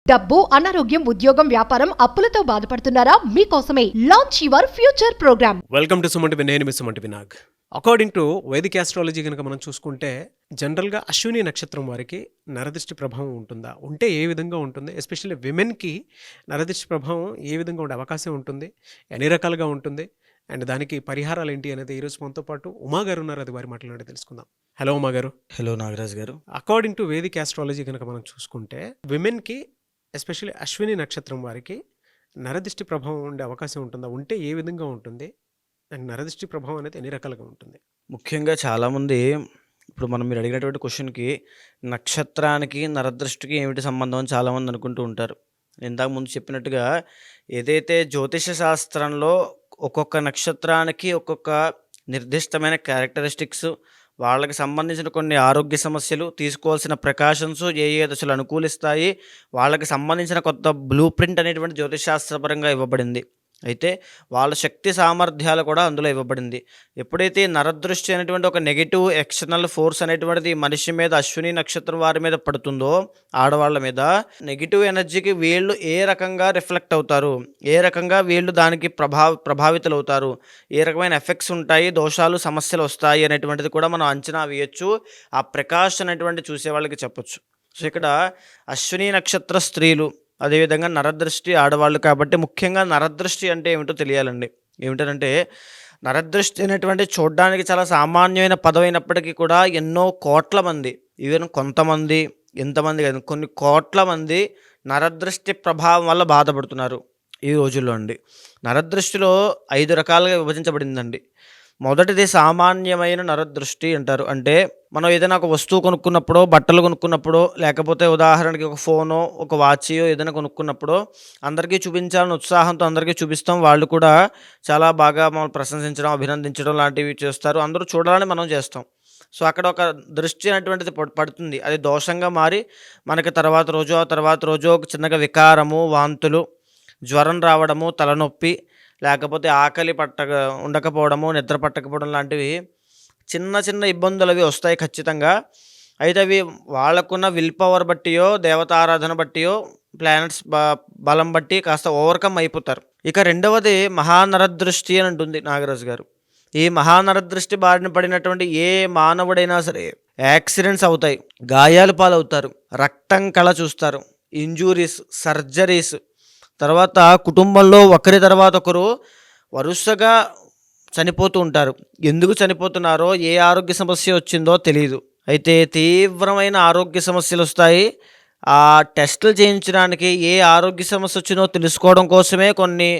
డబ్బు, అనారోగ్యం, ఉద్యోగం, వ్యాపారం, అప్పులతో బాధపడుతున్నారా? మీకోసమే launch your future program. Welcome to Sumanti నేను మీ Sumanti Vinag. According to Vaidik astrology కనుక మనం చూసుకుంటే జనరల్గా అశ్విని నక్షత్రం వారికి నరదృష్టి ప్రభావం ఉంటుందా, ఉంటే ఏ విధంగా ఉంటుంది, ఎస్పెషల్లీ విమెన్కి నరదృష్టి ప్రభావం ఏ విధంగా ఉండే అవకాశం ఉంటుంది, ఎన్ని రకాలుగా ఉంటుంది, అండ్ దానికి పరిహారాలు ఏంటి అనేది ఈరోజు మనతో పాటు ఉమా గారు ఉన్నారు. అది వారి మాట్లాడి తెలుసుకుందాం. హలో ఉమా గారు. హలో నాగరాజ్ గారు. అకార్డింగ్ టు వేదిక్ ఆస్ట్రాలజీ కనుక మనం చూసుకుంటే విమెన్కి ఎస్పెషల్లీ అశ్విని నక్షత్రం వారికి నరదృష్టి ప్రభావం ఉండే అవకాశం ఉంటుందా, ఉంటే ఏ విధంగా ఉంటుంది, అండ్ నరదృష్టి ప్రభావం అనేది ఎన్ని రకాలుగా ఉంటుంది? ముఖ్యంగా చాలామంది ఇప్పుడు మీరు అడిగినటువంటి క్వశ్చన్కి నక్షత్రానికి నరదృష్టికి ఏమిటి సంబంధం అని చాలామంది అనుకుంటూ ఉంటారు. ఇందాక ముందు చెప్పినట్టుగా ఏదైతే జ్యోతిష శాస్త్రంలో ఒక్కొక్క నక్షత్రానికి ఒక్కొక్క నిర్దిష్టమైన క్యారెక్టరిస్టిక్స్, వాళ్ళకి సంబంధించిన కొన్ని ఆరోగ్య సమస్యలు, తీసుకోవాల్సిన ప్రికాషన్స్ ఏ దశలు అనుకూలిస్తాయి, వాళ్ళకి సంబంధించిన కొత్త బ్లూ ప్రింట్ అనేటువంటి జ్యోతిషశాస్త్రపరంగా ఇవ్వబడింది. అయితే వాళ్ళ శక్తి సామర్థ్యాలు కూడా అందులో ఇవ్వబడింది. ఎప్పుడైతే నరదృష్టి అనేటువంటి ఒక నెగిటివ్ ఎక్స్టర్నల్ ఫోర్స్ అనేటువంటిది మనిషి మీద, అశ్విని నక్షత్రం వారి మీద పడుతుందో, ఆడవాళ్ళ మీద, నెగిటివ్ ఎనర్జీకి వీళ్ళు ఏ రకంగా రిఫ్లెక్ట్ అవుతారు, ఏ రకంగా వీళ్ళు దానికి ప్రభావితులు అవుతారు, ఏ రకమైన ఎఫెక్ట్స్ ఉంటాయి, దోషాలు, సమస్యలు వస్తాయి అనేటువంటిది కూడా మనం అంచనా వేయచ్చు. ఆ ప్రికాషన్ అనేటువంటి చూసే వాళ్ళకి చెప్పొచ్చు. సో ఇక్కడ అశ్విని నక్షత్ర స్త్రీలు, అదేవిధంగా నరదృష్టి ఆడవాళ్ళు కాబట్టి ముఖ్యంగా నరదృష్టి అంటే ఏమిటో తెలియాలండి. ఏమిటంటే నరదృష్టి అనేటువంటి చూడడానికి చాలా సామాన్యమైన పదమైనప్పటికీ కూడా ఎన్నో కోట్ల మంది, ఈవెన్ కొంతమంది, ఎంతమంది కాదు, కొన్ని కోట్ల మంది నరదృష్టి ప్రభావం వల్ల బాధపడుతున్నారు ఈ రోజుల్లో అండి. నరదృష్టిలో 5 రకాలుగా విభజించబడిందండి. మొదటిది సామాన్యమైన నరదృష్టి అంటారు. అంటే మనం ఏదైనా ఒక వస్తువు కొనుక్కున్నప్పుడో, బట్టలు కొనుక్కున్నప్పుడో, లేకపోతే ఉదాహరణకి ఒక ఫోనో, ఒక వాచో ఏదైనా కొనుక్కున్నప్పుడో అందరికీ చూపించాలని ఉత్సాహంతో అందరికీ చూపిస్తాం. వాళ్ళు కూడా చాలా బాగా మమ్మల్ని ప్రశంసించడం, అభినందించడం లాంటివి చేస్తారు. అందరూ చూడాలని మనం చేస్తాం. సో అక్కడ ఒక దృష్టి అనేటువంటిది పడుతుంది. అది దోషంగా మారి మనకి తర్వాత రోజు ఒక చిన్నగా వికారము, వాంతులు, జ్వరం రావడము, తలనొప్పి, లేకపోతే ఆకలి ఉండకపోవడము, నిద్ర పట్టకపోవడం లాంటివి చిన్న చిన్న ఇబ్బందులు అవి వస్తాయి ఖచ్చితంగా. అయితే అవి వాళ్ళకున్న విల్ పవర్ బట్టియో, దేవతారాధన బట్టియో, ప్లానెట్స్ బలం బట్టి కాస్త ఓవర్కమ్ అయిపోతారు. ఇక రెండవది మహానరదృష్టి అని ఉంటుంది నాగరాజు గారు. ఈ మహానరదృష్టి బారిన పడినటువంటి ఏ మానవుడైనా సరే యాక్సిడెంట్స్ అవుతాయి, గాయాలు పాలవుతారు, రక్తం కళ చూస్తారు, ఇంజూరీస్, సర్జరీస్, తర్వాత కుటుంబంలో ఒకరి తర్వాత ఒకరు వరుసగా చనిపోతూ ఉంటారు. ఎందుకు చనిపోతున్నారో, ఏ ఆరోగ్య సమస్య వచ్చిందో తెలియదు. అయితే తీవ్రమైన ఆరోగ్య సమస్యలు వస్తాయి. ఆ టెస్టులు చేయించడానికి ఏ ఆరోగ్య సమస్య వచ్చిందో తెలుసుకోవడం కోసమే కొన్ని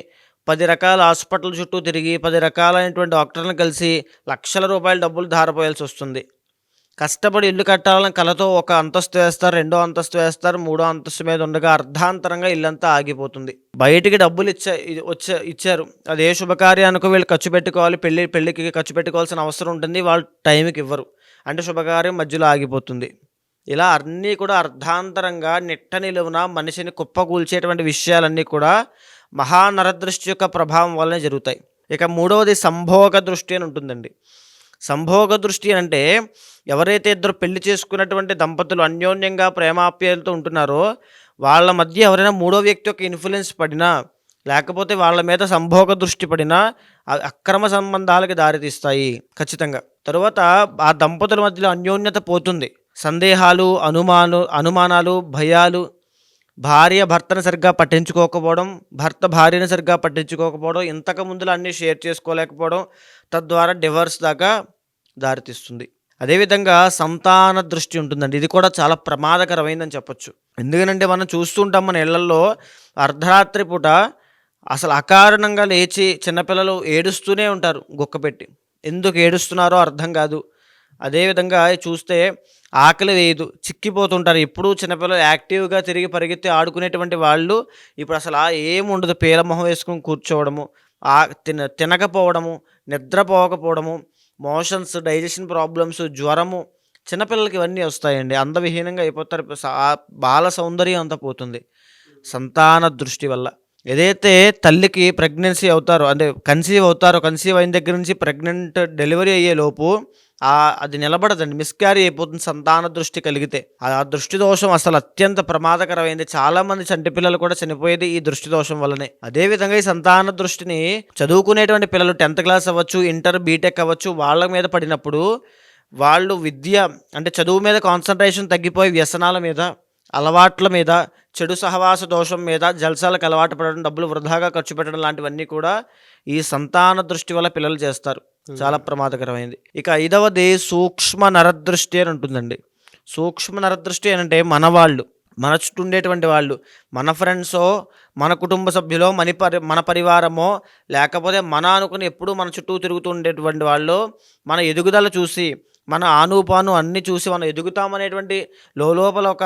10 రకాల హాస్పిటల్ చుట్టూ తిరిగి 10 రకాలైనటువంటి డాక్టర్లను కలిసి లక్షల రూపాయల డబ్బులు ధారపోయాల్సి వస్తుంది. కష్టపడి ఇల్లు కట్టాలని కలతో ఒక అంతస్తు వేస్తారు, 2వ అంతస్తు వేస్తారు, 3వ అంతస్తు మీద ఉండగా అర్ధాంతరంగా ఇల్లంతా ఆగిపోతుంది. బయటికి డబ్బులు ఇచ్చారు, అది ఏ శుభకార్యానికి వీళ్ళు ఖర్చు పెట్టుకోవాలి, పెళ్ళికి ఖర్చు పెట్టుకోవాల్సిన అవసరం ఉంటుంది, వాళ్ళు టైంకి ఇవ్వరు, అంటే శుభకార్యం మధ్యలో ఆగిపోతుంది. ఇలా అన్నీ కూడా అర్ధాంతరంగా నిట్ట నిలువున మనిషిని కుప్పకూల్చేటువంటి విషయాలన్నీ కూడా మహానరదృష్టి యొక్క ప్రభావం వల్లనే జరుగుతాయి. ఇక మూడవది సంభోగ దృష్టి అని ఉంటుందండి. సంభోగ దృష్టి అంటే ఎవరైతే ఇద్దరు పెళ్లి చేసుకున్నటువంటి దంపతులు అన్యోన్యంగా ప్రేమాప్యాలతో ఉంటున్నారో వాళ్ళ మధ్య ఎవరైనా మూడో వ్యక్తి యొక్క ఇన్ఫ్లుయెన్స్ పడినా, లేకపోతే వాళ్ళ మీద సంభోగ దృష్టి పడినా అక్రమ సంబంధాలకు దారితీస్తాయి ఖచ్చితంగా. తరువాత ఆ దంపతుల మధ్యలో అన్యోన్యత పోతుంది. సందేహాలు, అనుమానాలు, భయాలు, భార్య భర్తను సరిగ్గా పట్టించుకోకపోవడం, భర్త భార్యను సరిగ్గా పట్టించుకోకపోవడం, ఇంతకు ముందులో అన్నీ షేర్ చేసుకోలేకపోవడం, తద్వారా డివోర్స్ దాకా దారితీస్తుంది. అదేవిధంగా సంతాన దృష్టి ఉంటుందండి. ఇది కూడా చాలా ప్రమాదకరమైందని చెప్పొచ్చు. ఎందుకంటే మనం చూస్తుంటాం మన ఇళ్లలో అర్ధరాత్రి పూట అసలు అకారణంగా లేచి చిన్నపిల్లలు ఏడుస్తూనే ఉంటారు గుక్కపెట్టి. ఎందుకు ఏడుస్తున్నారో అర్థం కాదు. అదేవిధంగా చూస్తే ఆకలి వేయదు, చిక్కిపోతుంటారు. ఎప్పుడూ చిన్నపిల్లలు యాక్టివ్గా తిరిగి పరిగెత్తి ఆడుకునేటువంటి వాళ్ళు ఇప్పుడు అసలు ఏముండదు, పేలమొహం వేసుకొని కూర్చోవడము, తినకపోవడము, నిద్రపోకపోవడము, మోషన్స్, డైజెషన్ ప్రాబ్లమ్స్, జ్వరము, చిన్నపిల్లలకి ఇవన్నీ వస్తాయండి. అందవిహీనంగా అయిపోతారు. బాల సౌందర్యం అంతా పోతుంది సంతాన దృష్టి వల్ల. ఏదైతే తల్లికి ప్రెగ్నెన్సీ అవుతారో అంటే కన్సీవ్ అవుతారో, కన్సీవ్ అయిన దగ్గర నుంచి ప్రెగ్నెంట్ డెలివరీ అయ్యే లోపు అది నిలబడదండి, మిస్క్యారీ అయిపోతుంది సంతాన దృష్టి కలిగితే. ఆ దృష్టి దోషం అసలు అత్యంత ప్రమాదకరమైంది. చాలామంది చంటి పిల్లలు కూడా చనిపోయేది ఈ దృష్టి దోషం వల్లనే. అదేవిధంగా ఈ సంతాన దృష్టిని చదువుకునేటువంటి పిల్లలు 10th క్లాస్ అవ్వచ్చు, ఇంటర్, బీటెక్ అవ్వచ్చు, వాళ్ళ మీద పడినప్పుడు వాళ్ళు విద్య అంటే చదువు మీద కాన్సన్ట్రేషన్ తగ్గిపోయి వ్యసనాల మీద, అలవాట్ల మీద, చెడు సహవాస దోషం మీద, జల్సాలకు అలవాటు పడడం, డబ్బులు వృధాగా ఖర్చు పెట్టడం లాంటివన్నీ కూడా ఈ సంతాన దృష్టి వల్ల పిల్లలు చేస్తారు. చాలా ప్రమాదకరమైంది. ఇక 5వది సూక్ష్మ నరదృష్టి అని ఉంటుందండి. సూక్ష్మ నరదృష్టి అని అంటే మన చుట్టూ ఉండేటువంటి వాళ్ళు, మన ఫ్రెండ్సో, మన కుటుంబ సభ్యులో, మన పరివారమో, లేకపోతే మన అనుకుని ఎప్పుడూ మన చుట్టూ తిరుగుతూ ఉండేటువంటి వాళ్ళు మన ఎదుగుదల చూసి, మన ఆనుపాను అన్నీ చూసి మనం ఎదుగుతామనేటువంటి లోపల ఒక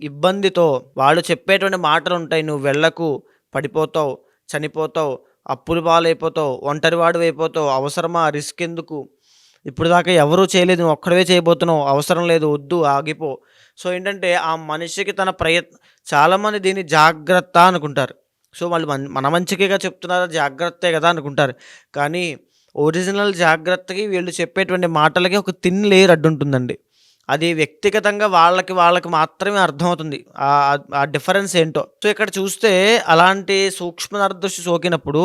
ఇబ్బందితో వాళ్ళు చెప్పేటువంటి మాటలు ఉంటాయి. నువ్వు వెళ్ళకు, పడిపోతావు, చనిపోతావు, అప్పులు పాలైపోతావు, ఒంటరివాడు అయిపోతావు, అవసరమా, రిస్క్ ఎందుకు, ఇప్పుడు దాకా ఎవరూ చేయలేదు, నువ్వు ఒక్కడవే చేయబోతున్నావు, అవసరం లేదు, వద్దు, ఆగిపో. సో ఏంటంటే ఆ మనిషికి తన చాలామంది దీన్ని జాగ్రత్త అనుకుంటారు. సో వాళ్ళు మన మంచిగా చెప్తున్నారు, జాగ్రత్తే కదా అనుకుంటారు. కానీ ఒరిజినల్ జాగ్రత్తకి వీళ్ళు చెప్పేటువంటి మాటలకి ఒక థిన్ లేయర్ అడ్డుంటుందండి. అది వ్యక్తిగతంగా వాళ్ళకి మాత్రమే అర్థమవుతుంది ఆ డిఫరెన్స్ ఏంటో. సో ఇక్కడ చూస్తే అలాంటి సూక్ష్మ నరదృష్టి సోకినప్పుడు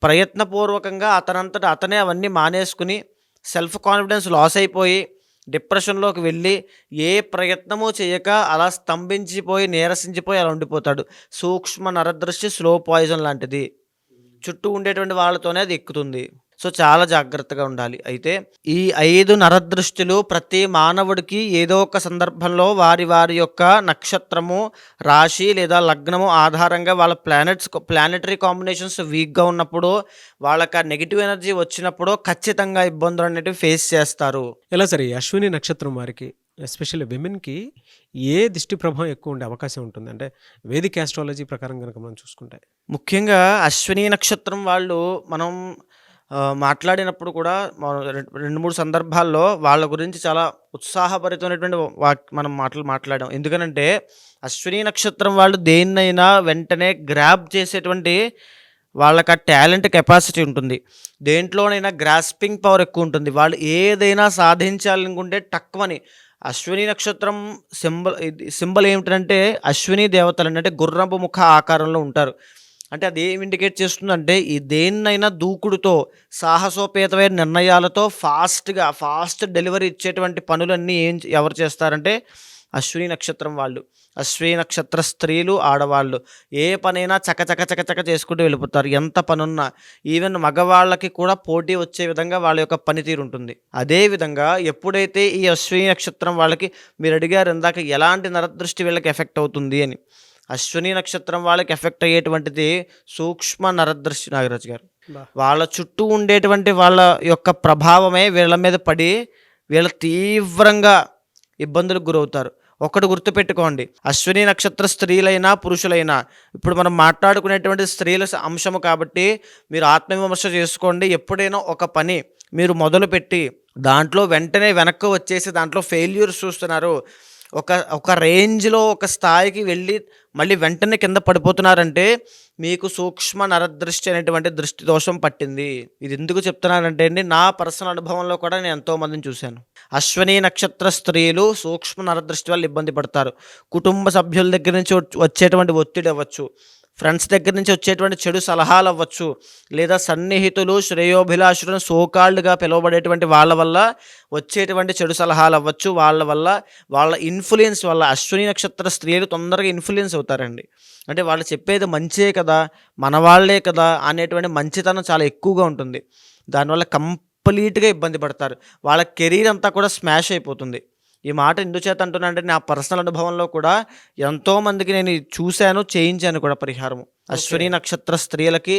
ప్రయత్నపూర్వకంగా అతనంతట అతనే అవన్నీ మానేసుకుని సెల్ఫ్ కాన్ఫిడెన్స్ లాస్ అయిపోయి డిప్రెషన్లోకి వెళ్ళి ఏ ప్రయత్నమూ చేయక అలా స్తంభించిపోయి, నీరసించిపోయి అలా ఉండిపోతాడు. సూక్ష్మ నరదృష్టి స్లో పాయిజన్ లాంటిది. చుట్టూ ఉండేటువంటి వాళ్ళతోనే అది ఎక్కుతుంది. సో చాలా జాగ్రత్తగా ఉండాలి. అయితే ఈ 5 నరదృష్టిలు ప్రతి మానవుడికి ఏదో ఒక సందర్భంలో వారి యొక్క నక్షత్రము, రాశి లేదా లగ్నము ఆధారంగా వాళ్ళ ప్లానెటరీ కాంబినేషన్స్ వీక్గా ఉన్నప్పుడు, వాళ్ళకి ఆ నెగిటివ్ ఎనర్జీ వచ్చినప్పుడు ఖచ్చితంగా ఇబ్బందులు అనేటివి ఫేస్ చేస్తారు. ఎలా సరే ఈ అశ్విని నక్షత్రం వారికి ఎస్పెషల్లీ విమెన్కి ఏ దిష్టి ప్రభావం ఎక్కువ ఉండే అవకాశం ఉంటుంది? అంటే వేదిక ఆస్ట్రాలజీ ప్రకారం కనుక మనం చూసుకుంటే ముఖ్యంగా అశ్విని నక్షత్రం వాళ్ళు మనం మాట్లాడినప్పుడు కూడా 2-3 సందర్భాల్లో వాళ్ళ గురించి చాలా ఉత్సాహభరితమైనటువంటి మనం మాట్లాడాం. ఎందుకనంటే అశ్విని నక్షత్రం వాళ్ళు దేన్నైనా వెంటనే గ్రాబ్ చేసేటువంటి వాళ్ళకి ఆ టాలెంట్ కెపాసిటీ ఉంటుంది. దేంట్లోనైనా గ్రాస్పింగ్ పవర్ ఎక్కువ ఉంటుంది. వాళ్ళు ఏదైనా సాధించాలనుకుంటే టక్కుమని. అశ్విని నక్షత్రం సింబల్ ఏమిటంటే అశ్విని దేవతలు అంటే గుర్రపు ముఖ ఆకారంలో ఉంటారు. అంటే అది ఏం ఇండికేట్ చేస్తుందంటే ఈ దేన్నైనా దూకుడుతో, సాహసోపేతమైన నిర్ణయాలతో ఫాస్ట్ డెలివరీ ఇచ్చేటువంటి పనులన్నీ ఎవరు చేస్తారంటే అశ్విని నక్షత్రం వాళ్ళు. అశ్విని నక్షత్ర స్త్రీలు, ఆడవాళ్ళు ఏ పనైనా చకచక చేసుకుంటూ వెళ్ళిపోతారు. ఎంత పనున్నా ఈవెన్ మగవాళ్ళకి కూడా పోటీ వచ్చే విధంగా వాళ్ళ యొక్క పనితీరు ఉంటుంది. అదేవిధంగా ఎప్పుడైతే ఈ అశ్విని నక్షత్రం వాళ్ళకి, మీరు అడిగారు ఇందాక ఎలాంటి నరదృష్టి వీళ్ళకి ఎఫెక్ట్ అవుతుంది అని, అశ్విని నక్షత్రం వాళ్ళకి ఎఫెక్ట్ అయ్యేటువంటిది సూక్ష్మ నరదృష్టి. నాగరాజు గారు, వాళ్ళ చుట్టూ ఉండేటువంటి వాళ్ళ యొక్క ప్రభావమే వీళ్ళ మీద పడి వీళ్ళ తీవ్రంగా ఇబ్బందులకు గురవుతారు. ఒకటి గుర్తుపెట్టుకోండి, అశ్విని నక్షత్ర స్త్రీలైనా పురుషులైనా, ఇప్పుడు మనం మాట్లాడుకునేటువంటి స్త్రీల అంశము కాబట్టి మీరు ఆత్మవిమర్శ చేసుకోండి. ఎప్పుడైనా ఒక పని మీరు మొదలుపెట్టి దాంట్లో వెంటనే వెనక్కి వచ్చేసి దాంట్లో ఫెయిల్యూర్స్ చూస్తున్నారు, ఒక రేంజ్లో ఒక స్థాయికి వెళ్ళి మళ్ళీ వెంటనే కింద పడిపోతున్నారంటే మీకు సూక్ష్మ నరదృష్టి అనేటువంటి దృష్టి దోషం పట్టింది. ఇది ఎందుకు చెప్తున్నానంటే అండి, నా పర్సనల్ అనుభవంలో కూడా నేను ఎంతోమందిని చూశాను. అశ్విని నక్షత్ర స్త్రీలు సూక్ష్మ నరదృష్టి వల్ల ఇబ్బంది పడతారు. కుటుంబ సభ్యుల దగ్గర నుంచి వచ్చేటువంటి ఒత్తిడి అవ్వచ్చు, ఫ్రెండ్స్ దగ్గర నుంచి వచ్చేటువంటి చెడు సలహాలు అవ్వచ్చు, లేదా సన్నిహితులు, శ్రేయోభిలాషులను సోకాల్డ్గా పిలువబడేటువంటి వాళ్ళ వల్ల వచ్చేటువంటి చెడు సలహాలు అవ్వచ్చు. వాళ్ళ ఇన్ఫ్లుయెన్స్ వల్ల అశ్విని నక్షత్ర స్త్రీలు తొందరగా ఇన్ఫ్లుయెన్స్ అవుతారండి. అంటే వాళ్ళు చెప్పేది మంచే కదా, మన వాళ్ళే కదా అనేటువంటి మంచితనం చాలా ఎక్కువగా ఉంటుంది. దానివల్ల కంప్లీట్గా ఇబ్బంది పడతారు. వాళ్ళ కెరీర్ అంతా కూడా స్మాష్ అయిపోతుంది. ఈ మాట ఎందుచేత అంటున్నానంటే నా పర్సనల్ అనుభవంలో కూడా ఎంతోమందికి నేను చూశాను, చేయించాను కూడా పరిహారము. అశ్విని నక్షత్ర స్త్రీలకి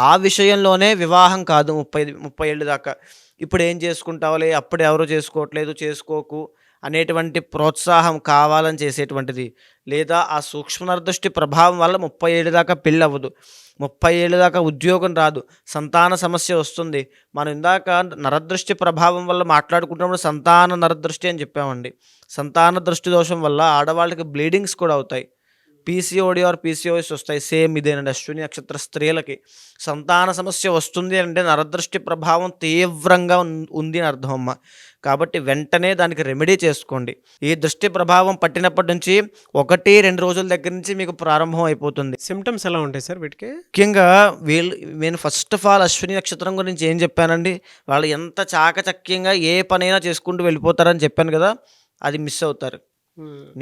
ఆ విషయంలోనే వివాహం కాదు 30 ఏళ్ళు దాకా. ఇప్పుడు ఏం చేసుకుంటావులే, అప్పుడు ఎవరు చేసుకోవట్లేదు, చేసుకోకు అనేటువంటి ప్రోత్సాహం కావాలని చేసేటువంటిది. లేదా ఆ సూక్ష్మ నరదృష్టి ప్రభావం వల్ల 30 ఏళ్ళు దాకా పెళ్ళి అవ్వదు, 30 ఏళ్ళు దాకా ఉద్యోగం రాదు, సంతాన సమస్య వస్తుంది. మనం ఇందాక నరదృష్టి ప్రభావం వల్ల మాట్లాడుకుంటున్నప్పుడు సంతాన నరదృష్టి అని చెప్పామండి. సంతాన దృష్టి దోషం వల్ల ఆడవాళ్ళకి బ్లీడింగ్స్ కూడా అవుతాయి, పీసీఓడి ఆర్ పీసీఓఎస్ వస్తాయి. సేమ్ ఇదేనండి. అశ్విని నక్షత్ర స్త్రీలకి సంతాన సమస్య వస్తుంది అంటే నరదృష్టి ప్రభావం తీవ్రంగా ఉంది అని అర్థం అమ్మ. కాబట్టి వెంటనే దానికి రెమెడీ చేసుకోండి. ఈ దృష్టి ప్రభావం పట్టినప్పటి నుంచి 1-2 రోజుల దగ్గర నుంచి మీకు ప్రారంభం అయిపోతుంది. సిమ్టమ్స్ ఎలా ఉంటాయి సార్ వీటికి? ముఖ్యంగా నేను ఫస్ట్ ఆఫ్ ఆల్ అశ్విని నక్షత్రం గురించి ఏం చెప్పానండి, వాళ్ళు ఎంత చాకచక్యంగా ఏ పనైనా చేసుకుంటూ వెళ్ళిపోతారని చెప్పాను కదా, అది మిస్ అవుతారు,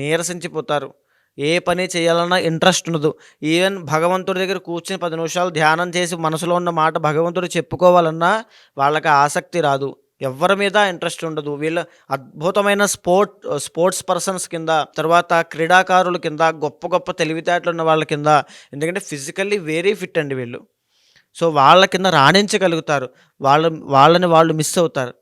నీరసించిపోతారు, ఏ పని చేయాలన్నా ఇంట్రెస్ట్ ఉండదు. ఈవెన్ భగవంతుడి దగ్గర కూర్చుని 10 నిమిషాలు ధ్యానం చేసి మనసులో ఉన్న మాట భగవంతుడు చెప్పుకోవాలన్నా వాళ్ళకి ఆసక్తి రాదు, ఎవరి మీద ఇంట్రెస్ట్ ఉండదు. వీళ్ళ అద్భుతమైన స్పోర్ట్స్ పర్సన్స్ కింద, తర్వాత క్రీడాకారుల కింద, గొప్ప గొప్ప తెలివితేటలు ఉన్న వాళ్ళ కింద, ఎందుకంటే ఫిజికల్లీ వెరీ ఫిట్ అండి వీళ్ళు. సో వాళ్ళ కింద రాణించగలుగుతారు, వాళ్ళని వాళ్ళు మిస్ అవుతారు.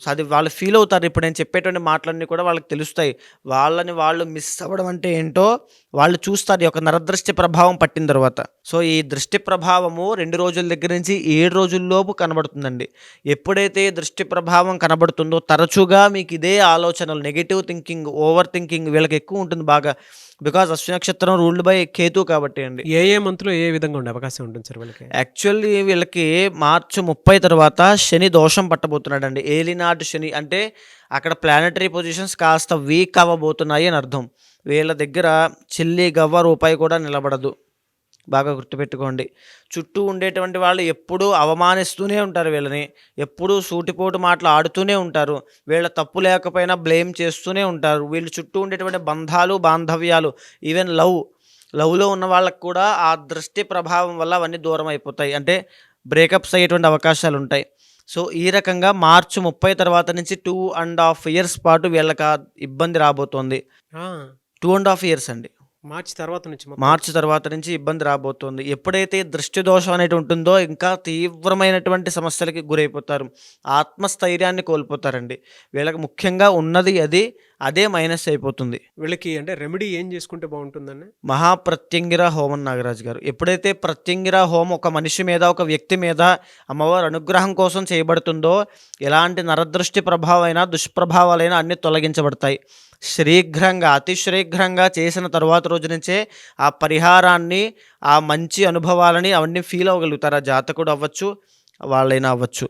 సో అది వాళ్ళు ఫీల్ అవుతారు. ఇప్పుడు నేను చెప్పేటువంటి మాటలన్నీ కూడా వాళ్ళకి తెలుస్తాయి. వాళ్ళని వాళ్ళు మిస్ అవ్వడం అంటే ఏంటో వాళ్ళు చూస్తారు ఈ యొక్క నరదృష్టి ప్రభావం పట్టిన తర్వాత. సో ఈ దృష్టి ప్రభావము 2 రోజుల దగ్గర నుంచి 7 రోజుల్లోపు కనబడుతుందండి. ఎప్పుడైతే దృష్టి ప్రభావం కనబడుతుందో తరచుగా మీకు ఇదే ఆలోచనలు, నెగిటివ్ థింకింగ్, ఓవర్ థింకింగ్ వీళ్ళకి ఎక్కువ ఉంటుంది బాగా. బికాజ్ అశ్విని నక్షత్రం రూల్డ్ బై కేతు కాబట్టి అండి. ఏ మంత్లో ఏ విధంగా ఉండే అవకాశం ఉంటుంది సార్ వీళ్ళకి? యాక్చువల్లీ వీళ్ళకి మార్చి 30 తర్వాత శని దోషం పట్టబోతున్నాడు అండి. ఏలినాటి శని అంటే అక్కడ ప్లానటరీ పొజిషన్స్ కాస్త వీక్ అవ్వబోతున్నాయి అని అర్థం. వీళ్ళ దగ్గర చిల్లి గవ్వ రూపాయి కూడా నిలబడదు, బాగా గుర్తుపెట్టుకోండి. చుట్టూ ఉండేటువంటి వాళ్ళు ఎప్పుడూ అవమానిస్తూనే ఉంటారు వీళ్ళని, ఎప్పుడూ సూటిపోటు మాటలు ఆడుతూనే ఉంటారు, వీళ్ళ తప్పు లేకపోయినా బ్లేమ్ చేస్తూనే ఉంటారు. వీళ్ళు చుట్టూ ఉండేటువంటి బంధాలు, బాంధవ్యాలు, ఈవెన్ లవ్లో ఉన్న వాళ్ళకు కూడా ఆ దృష్టి ప్రభావం వల్ల అవన్నీ దూరం అయిపోతాయి, అంటే బ్రేకప్స్ అయ్యేటువంటి అవకాశాలు ఉంటాయి. సో ఈ రకంగా మార్చి 30 తర్వాత నుంచి 2.5 years పాటు వీళ్ళకి ఆ ఇబ్బంది రాబోతోంది. 2.5 years అండి. మార్చి తర్వాత నుంచి ఇబ్బంది రాబోతోంది. ఎప్పుడైతే దృష్టి దోషం అనేది ఉంటుందో ఇంకా తీవ్రమైనటువంటి సమస్యలకి గురైపోతారు, ఆత్మస్థైర్యాన్ని కోల్పోతారండి. వీళ్ళకి ముఖ్యంగా ఉన్నది అదే మైనస్ అయిపోతుంది. వీళ్ళకి అంటే రెమెడీ ఏం చేసుకుంటే బాగుంటుందండి? మహాప్రత్యంగిర హోమం నాగరాజు గారు. ఎప్పుడైతే ప్రత్యంగిర హోమం ఒక మనిషి మీద, ఒక వ్యక్తి మీద అమ్మవారు అనుగ్రహం కోసం చేయబడుతుందో ఎలాంటి నరదృష్టి ప్రభావమైనా, దుష్ప్రభావాలైనా అన్నీ తొలగించబడతాయి. శీఘ్రంగా, అతి శీఘ్రంగా చేసిన తర్వాత రోజు నుంచే ఆ పరిహారాన్ని, ఆ మంచి అనుభవాలని అవన్నీ ఫీల్ అవ్వగలుగుతారు. ఆ జాతకుడు అవ్వచ్చు, వాళ్ళైనా అవ్వచ్చు.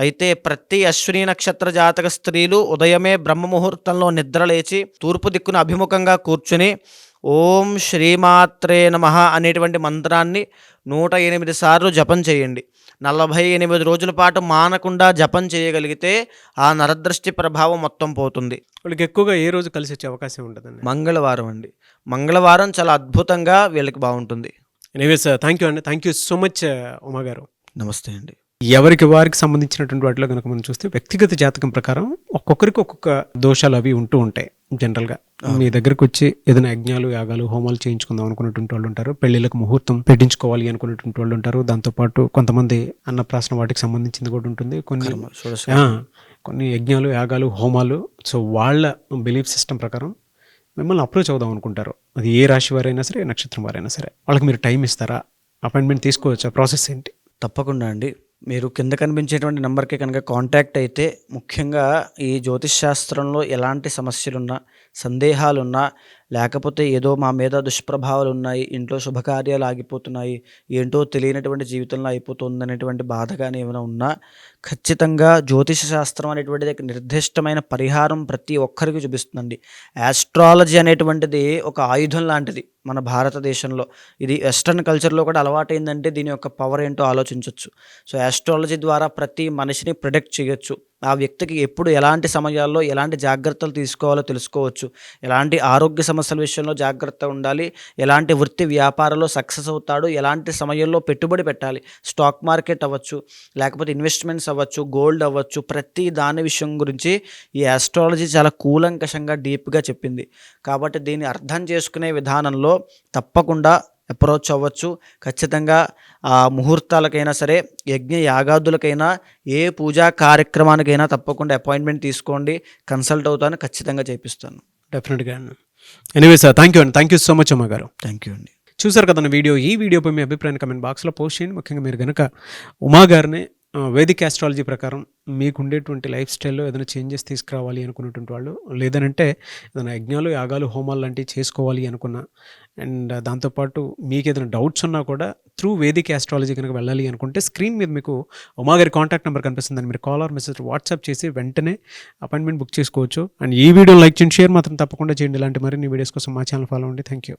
అయితే ప్రతి అశ్విని నక్షత్ర జాతక స్త్రీలు ఉదయమే బ్రహ్మముహూర్తంలో నిద్రలేచి తూర్పు దిక్కున అభిముఖంగా కూర్చుని ఓం శ్రీమాత్రే నమః అనేటువంటి మంత్రాన్ని 108 సార్లు జపం చేయండి. 48 రోజుల పాటు మానకుండా జపం చేయగలిగితే ఆ నరదృష్టి ప్రభావం మొత్తం పోతుంది. వీళ్ళకి ఎక్కువగా ఏ రోజు కలిసి వచ్చే అవకాశం ఉంటుందండి? మంగళవారం అండి. మంగళవారం చాలా అద్భుతంగా వీళ్ళకి బాగుంటుంది. ఎనీవేస్ థ్యాంక్ యూ అండి. Thank you so much Uma గారు. నమస్తే అండి. ఎవరికి వారికి సంబంధించినటువంటి వాటిలో కనుక మనం చూస్తే వ్యక్తిగత జాతకం ప్రకారం ఒక్కొక్కరికి ఒక్కొక్క దోషాలు అవి ఉంటూ ఉంటాయి. జనరల్గా మీ దగ్గరకు వచ్చి ఏదైనా యజ్ఞాలు, యాగాలు, హోమాలు చేయించుకుందాం అనుకున్నటువంటి వాళ్ళు ఉంటారు, పెళ్లిళ్ళకు ముహూర్తం పెట్టించుకోవాలి అనుకున్నటువంటి వాళ్ళు ఉంటారు, దాంతోపాటు కొంతమంది అన్నప్రాసన వాటికి సంబంధించింది కూడా ఉంటుంది, కొన్ని యజ్ఞాలు, యాగాలు, హోమాలు. సో వాళ్ళ బిలీఫ్ సిస్టమ్ ప్రకారం మిమ్మల్ని అప్రోచ్ అవుదాం అనుకుంటారు. అది ఏ రాశి వారైనా సరే, ఏ నక్షత్రం వారైనా సరే. వాళ్ళకి మీరు టైం ఇస్తారా? అపాయింట్మెంట్ తీసుకోవచ్చా? ప్రాసెస్ ఏంటి? తప్పకుండా అండి. మీరు కింద కనిపించేటువంటి నెంబర్కి కనుక కాంటాక్ట్ అయితే, ముఖ్యంగా ఈ జ్యోతిష్ శాస్త్రంలో ఎలాంటి సమస్యలున్నా, సందేహాలున్నా, లేకపోతే ఏదో మా మీద దుష్ప్రభావాలు ఉన్నాయి, ఇంట్లో శుభకార్యాలు ఆగిపోతున్నాయి, ఏంటో తెలియనటువంటి జీవితంలో అయిపోతుంది అనేటువంటి బాధ కానీ ఏమైనా ఉన్నా, ఖచ్చితంగా జ్యోతిష శాస్త్రం అనేటువంటిది నిర్దిష్టమైన పరిహారం ప్రతి ఒక్కరికి చూపిస్తుందండి. ఆస్ట్రాలజీ అనేటువంటిది ఒక ఆయుధం లాంటిది మన భారతదేశంలో. ఇది వెస్ట్రన్ కల్చర్లో కూడా అలవాటైందంటే దీని యొక్క పవర్ ఏంటో ఆలోచించవచ్చు. సో ఆస్ట్రాలజీ ద్వారా ప్రతి మనిషిని ప్రిడిక్ట్ చేయొచ్చు. ఆ వ్యక్తికి ఎప్పుడు ఎలాంటి సమయాల్లో ఎలాంటి జాగ్రత్తలు తీసుకోవాలో తెలుసుకోవచ్చు. ఎలాంటి ఆరోగ్య సమస్యల విషయంలో జాగ్రత్త ఉండాలి, ఎలాంటి వృత్తి వ్యాపారంలో సక్సెస్ అవుతాడు, ఎలాంటి సమయంలో పెట్టుబడి పెట్టాలి, స్టాక్ మార్కెట్ అవ్వచ్చు, లేకపోతే ఇన్వెస్ట్మెంట్స్ అవ్వచ్చు, గోల్డ్ అవ్వచ్చు, ప్రతి దాని విషయం గురించి ఈ ఆస్ట్రాలజీ చాలా కూలంకషంగా డీప్గా చెప్పింది. కాబట్టి దీన్ని అర్థం చేసుకునే విధానంలో తప్పకుండా అప్రోచ్ అవ్వచ్చు. ఖచ్చితంగా ఆ ముహూర్తాలకైనా సరే, యజ్ఞ యాగాదులకైనా, ఏ పూజా కార్యక్రమానికైనా తప్పకుండా అపాయింట్మెంట్ తీసుకోండి. కన్సల్ట్ అవుతాను, ఖచ్చితంగా చేపిస్తాను. డెఫినెట్గా. ఎనీవేస్ థ్యాంక్ యూ అండి. థ్యాంక్ యూ సో మచ్ అమ్మ గారు. థ్యాంక్ యూ అండి. చూసారు కదా వీడియో. ఈ వీడియోపై మీ అభిప్రాయాన్ని కమెంట్ బాక్స్లో పోస్ట్ చేయండి. ముఖ్యంగా మీరు కనుక ఉమా గారిని వేదిక్ ఆస్ట్రాలజీ ప్రకారం మీకు ఉండేటువంటి లైఫ్ స్టైల్లో ఏదైనా చేంజెస్ తీసుకురావాలి అనుకున్నటువంటి వాళ్ళు, లేదనంటే ఏదైనా యజ్ఞాలు, యాగాలు, హోమాలు లాంటివి చేసుకోవాలి అనుకున్నా, అండ్ దాంతోపాటు మీకు ఏదైనా డౌట్స్ ఉన్నా కూడా త్రూ వేదిక్ ఆస్ట్రాలజీ కనుక వెళ్ళాలి అనుకుంటే స్క్రీన్ మీద మీకు ఉమా గారి కాంటాక్ట్ నెంబర్ కనిపిస్తుందని మీరు కాల్ ఆర్ మెసేజ్ వాట్సాప్ చేసి వెంటనే అపాయింట్మెంట్ బుక్ చేసుకోవచ్చు. అండ్ ఈ వీడియో లైక్ చేయండి, షేర్ మాత్రం తప్పకుండా చేయండి. ఇలాంటి మరిన్ని వీడియోస్ కోసం మా ఛానల్ ఫాలో అవ్వండి. Thank you.